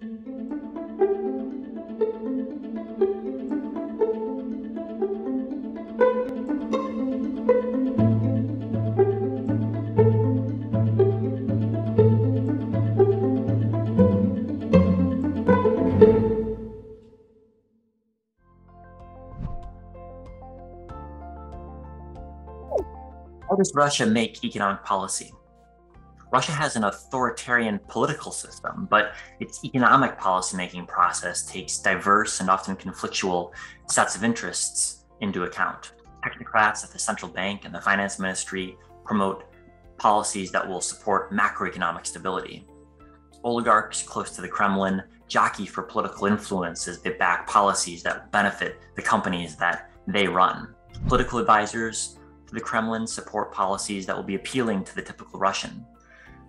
How does Russia make economic policy? Russia has an authoritarian political system, but its economic policymaking process takes diverse and often conflictual sets of interests into account. Technocrats at the central bank and the finance ministry promote policies that will support macroeconomic stability. Oligarchs close to the Kremlin jockey for political influence as they back policies that benefit the companies that they run. Political advisors to the Kremlin support policies that will be appealing to the typical Russian.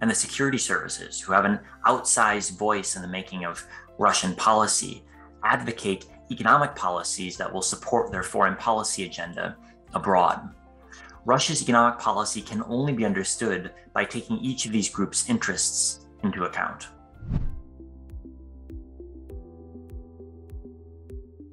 And the security services, who have an outsized voice in the making of Russian policy, advocate economic policies that will support their foreign policy agenda abroad. Russia's economic policy can only be understood by taking each of these groups' interests into account.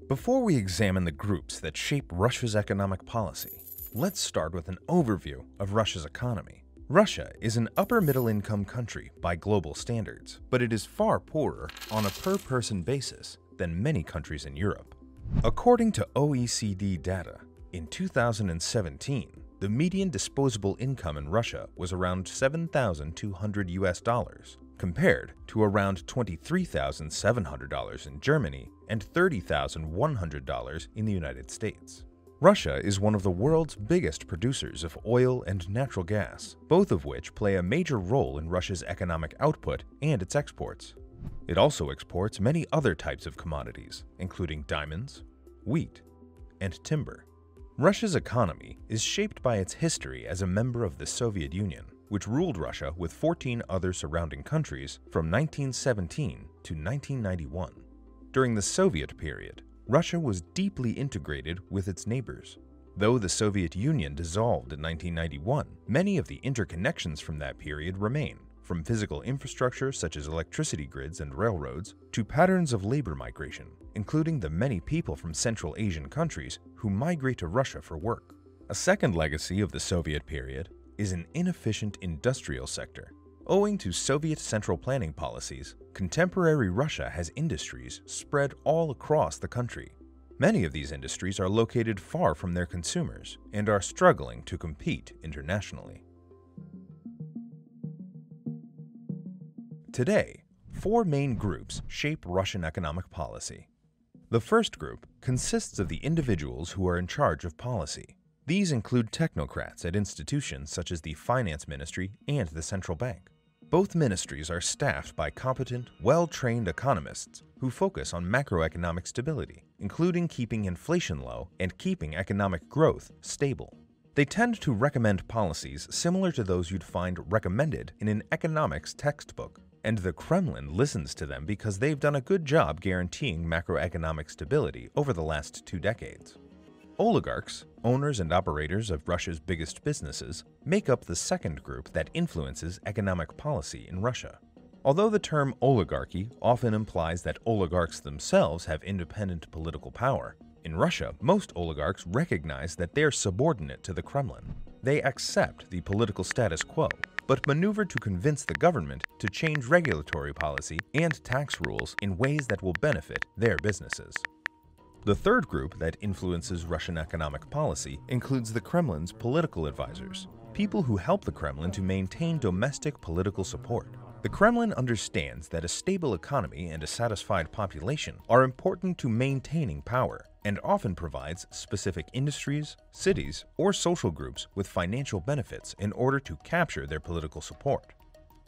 Before we examine the groups that shape Russia's economic policy, let's start with an overview of Russia's economy. Russia is an upper-middle-income country by global standards, but it is far poorer on a per-person basis than many countries in Europe. According to OECD data, in 2017, the median disposable income in Russia was around $7,200 compared to around $23,700 in Germany and $30,100 in the United States. Russia is one of the world's biggest producers of oil and natural gas, both of which play a major role in Russia's economic output and its exports. It also exports many other types of commodities, including diamonds, wheat, and timber. Russia's economy is shaped by its history as a member of the Soviet Union, which ruled Russia with 14 other surrounding countries from 1917 to 1991. During the Soviet period, Russia was deeply integrated with its neighbors. Though the Soviet Union dissolved in 1991, many of the interconnections from that period remain, from physical infrastructure such as electricity grids and railroads to patterns of labor migration, including the many people from Central Asian countries who migrate to Russia for work. A second legacy of the Soviet period is an inefficient industrial sector. Owing to Soviet central planning policies, contemporary Russia has industries spread all across the country. Many of these industries are located far from their consumers and are struggling to compete internationally. Today, four main groups shape Russian economic policy. The first group consists of the individuals who are in charge of policy. These include technocrats at institutions such as the Finance Ministry and the Central Bank. Both ministries are staffed by competent, well-trained economists who focus on macroeconomic stability, including keeping inflation low and keeping economic growth stable. They tend to recommend policies similar to those you'd find recommended in an economics textbook, and the Kremlin listens to them because they've done a good job guaranteeing macroeconomic stability over the last 2 decades. Oligarchs, owners and operators of Russia's biggest businesses, make up the second group that influences economic policy in Russia. Although the term oligarchy often implies that oligarchs themselves have independent political power, in Russia, most oligarchs recognize that they are subordinate to the Kremlin. They accept the political status quo, but maneuver to convince the government to change regulatory policy and tax rules in ways that will benefit their businesses. The third group that influences Russian economic policy includes the Kremlin's political advisors, people who help the Kremlin to maintain domestic political support. The Kremlin understands that a stable economy and a satisfied population are important to maintaining power, and often provides specific industries, cities, or social groups with financial benefits in order to capture their political support.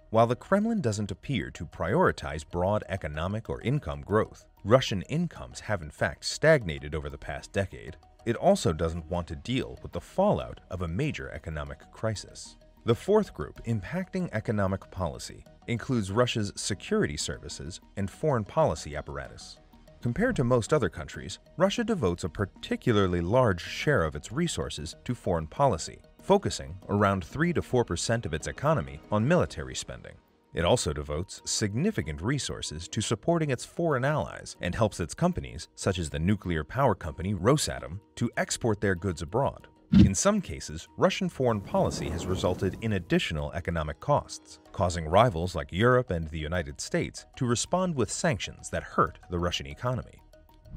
While the Kremlin doesn't appear to prioritize broad economic or income growth, Russian incomes have in fact stagnated over the past decade. It also doesn't want to deal with the fallout of a major economic crisis. The fourth group impacting economic policy includes Russia's security services and foreign policy apparatus. Compared to most other countries, Russia devotes a particularly large share of its resources to foreign policy, focusing around 3 to 4% of its economy on military spending. It also devotes significant resources to supporting its foreign allies and helps its companies, such as the nuclear power company Rosatom, to export their goods abroad. In some cases, Russian foreign policy has resulted in additional economic costs, causing rivals like Europe and the United States to respond with sanctions that hurt the Russian economy.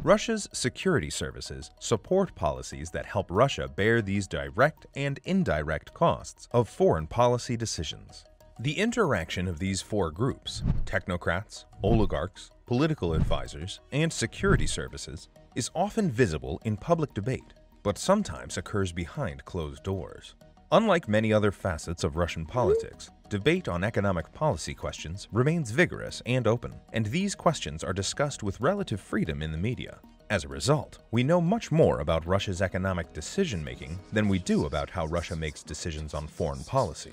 Russia's security services support policies that help Russia bear these direct and indirect costs of foreign policy decisions. The interaction of these four groups, technocrats, oligarchs, political advisors, and security services, is often visible in public debate, but sometimes occurs behind closed doors. Unlike many other facets of Russian politics, debate on economic policy questions remains vigorous and open, and these questions are discussed with relative freedom in the media. As a result, we know much more about Russia's economic decision-making than we do about how Russia makes decisions on foreign policy.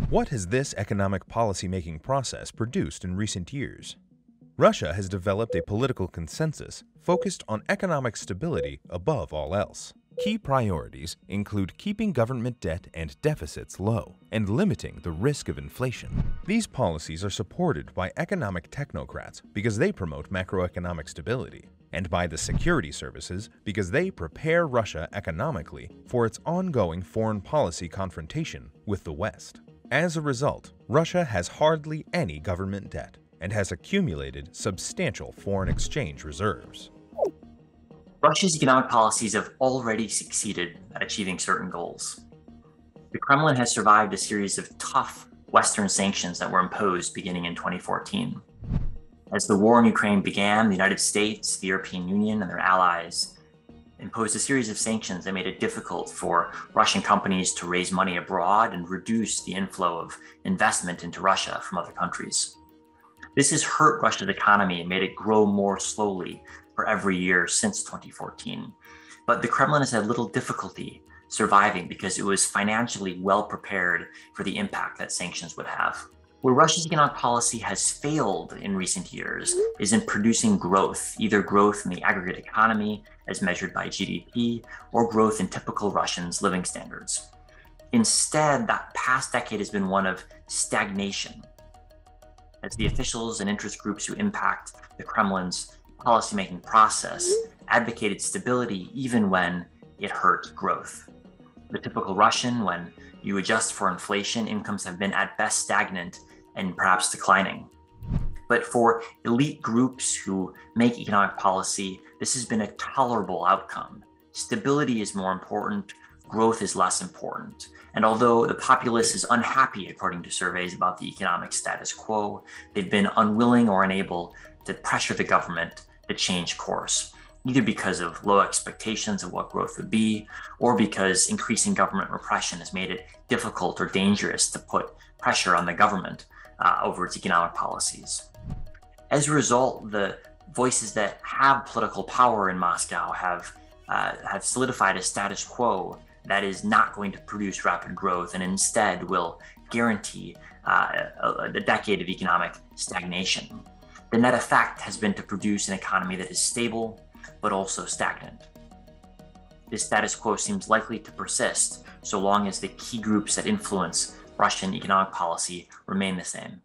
What has this economic policy-making process produced in recent years? Russia has developed a political consensus focused on economic stability above all else. Key priorities include keeping government debt and deficits low and limiting the risk of inflation. These policies are supported by economic technocrats because they promote macroeconomic stability, and by the security services because they prepare Russia economically for its ongoing foreign policy confrontation with the West. As a result, Russia has hardly any government debt and has accumulated substantial foreign exchange reserves. Russia's economic policies have already succeeded at achieving certain goals. The Kremlin has survived a series of tough Western sanctions that were imposed beginning in 2014. As the war in Ukraine began, the United States, the European Union, and their allies imposed a series of sanctions that made it difficult for Russian companies to raise money abroad and reduce the inflow of investment into Russia from other countries. This has hurt Russia's economy and made it grow more slowly for every year since 2014. But the Kremlin has had little difficulty surviving because it was financially well prepared for the impact that sanctions would have. Where Russia's economic policy has failed in recent years is in producing growth, either growth in the aggregate economy as measured by GDP or growth in typical Russians' living standards. Instead, that past decade has been one of stagnation, as the officials and interest groups who impact the Kremlin's policymaking process advocated stability even when it hurt growth. The typical Russian, when you adjust for inflation, incomes have been at best stagnant and perhaps declining. But for elite groups who make economic policy, this has been a tolerable outcome. Stability is more important, growth is less important. And although the populace is unhappy, according to surveys, about the economic status quo, they've been unwilling or unable to pressure the government to change course, either because of low expectations of what growth would be, or because increasing government repression has made it difficult or dangerous to put pressure on the government over its economic policies. As a result, the voices that have political power in Moscow have solidified a status quo that is not going to produce rapid growth and instead will guarantee a decade of economic stagnation. The net effect has been to produce an economy that is stable, but also stagnant. This status quo seems likely to persist so long as the key groups that influence Russian economic policy remain the same.